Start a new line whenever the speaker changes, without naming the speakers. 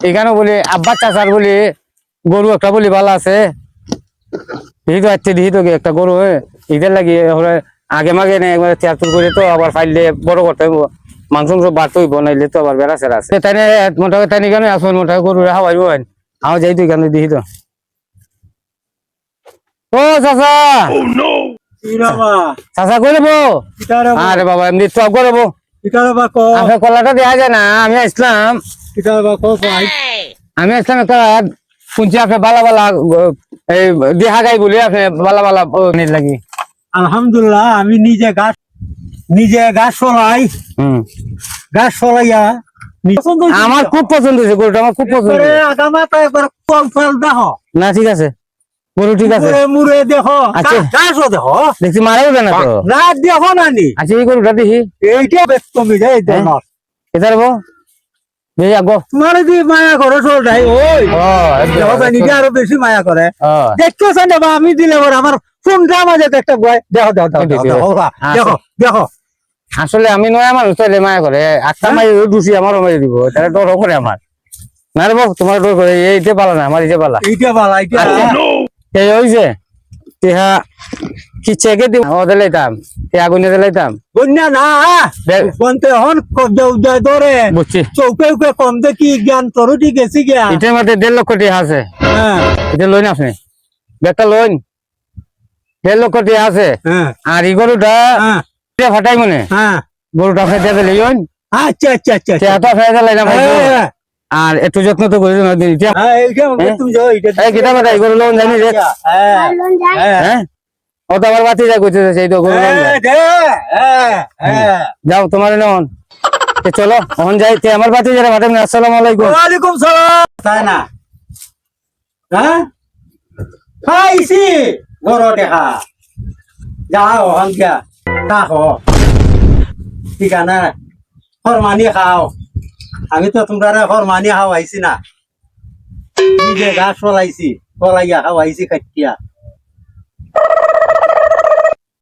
এখানে বলি আব্বা চাচার বলি গরু একটা বলি ভালো আছে দিহি তো একটা গরু এদের লাগি আগে মাগে নেই একবার তিয়াত্তর করে তো আবার ফাইলে বড় করতে হইব মাংস বাড়তে হইব নাইলে তো আবার বেড়া সেরা আছে তাই মোটামুটি তাই কেন আসবেন মোটামুটি গরু হাওয়াইব আমার যাই তুই কেন দিহি তো ও চাচা চাচা করে দেবো আরে বাবা এমনি টক করে দেবো আপনার কলাটা দেওয়া যায় না আমি আসলাম একটা শুনছি আপনি বালা বালা এই দেহা গাই বলি আপনি বালা বালা লাগি
আলহামদুলিল্লাহ আমি নিজে গাছ চলাই গাছ চলাইয়া
আমার খুব পছন্দ হয়েছে গরুটা আমার খুব পছন্দ
আগামাতা একবার ফল ফল দেখো
না ঠিক আছে গরু ঠিক আছে
মুড়ে দেখো
আচ্ছা
গাছও দেখো
দেখছি মারা যাবে না তো
রাত দেখো নানি
আচ্ছা এই গরুটা দেখি
এইটা বেশ কমে যায়
এটা দেবো দেখি আগো
তোমার যদি মায়া করে চলটাই ওই নিজে আরো বেশি মায়া করে দেখছো না আমি দিলে আমার ফোনটা মাঝে একটা দেখো দেখো দেখো দেখো দেখো
আসলে আমি নয়া মানুষ তাইলে মায়া করে একটা মাই দুষি আমারও মাই দিব তাহলে ডর করে আমার না রে তোমার ডর করে এইটা পালা না আমার এইটা পালা এই হইছে তেহা কি চেকে দিব ও দিলাইতাম তে আগুনে দিলাইতাম
বন্যা না বনতে হন কবজা উজা ধরে
বুঝছি
চৌকে উকে কম দেখি জ্ঞান তোর ঠিক আছে জ্ঞান
এটার মধ্যে 1.5 লক্ষ টাকা আছে এটা লইন আপনি বেটা লইন 1.5 লক্ষ টাকা আছে আর এই গরুটা ফাটাই মনে গরুটা আপনি দিয়ে দিলে লইন
আচ্ছা আচ্ছা আচ্ছা
তো আপনি দিলাই না আর একটু যত্ন তো করে তুমি যাও এটা কিটা কথা এই গরু লোন জানি রে হ্যাঁ ও তো আবার বাতি যায় কইতে সেই তো গরু লোন যাও তোমার নন চলো এখন যাই আমার বাতি যারা ম্যাডাম আসসালামু আলাইকুম
ওয়ালাইকুম সালাম তাই না হ্যাঁ খাইছি গরু দেখা যাও হংকা খাও ঠিক আছে ফরমানি খাও আমি তো তোমরা ফরমানি খাওয়াইছি না নিজে গাছ ফলাইছি ফলাইয়া খাওয়াইছি কাটিয়া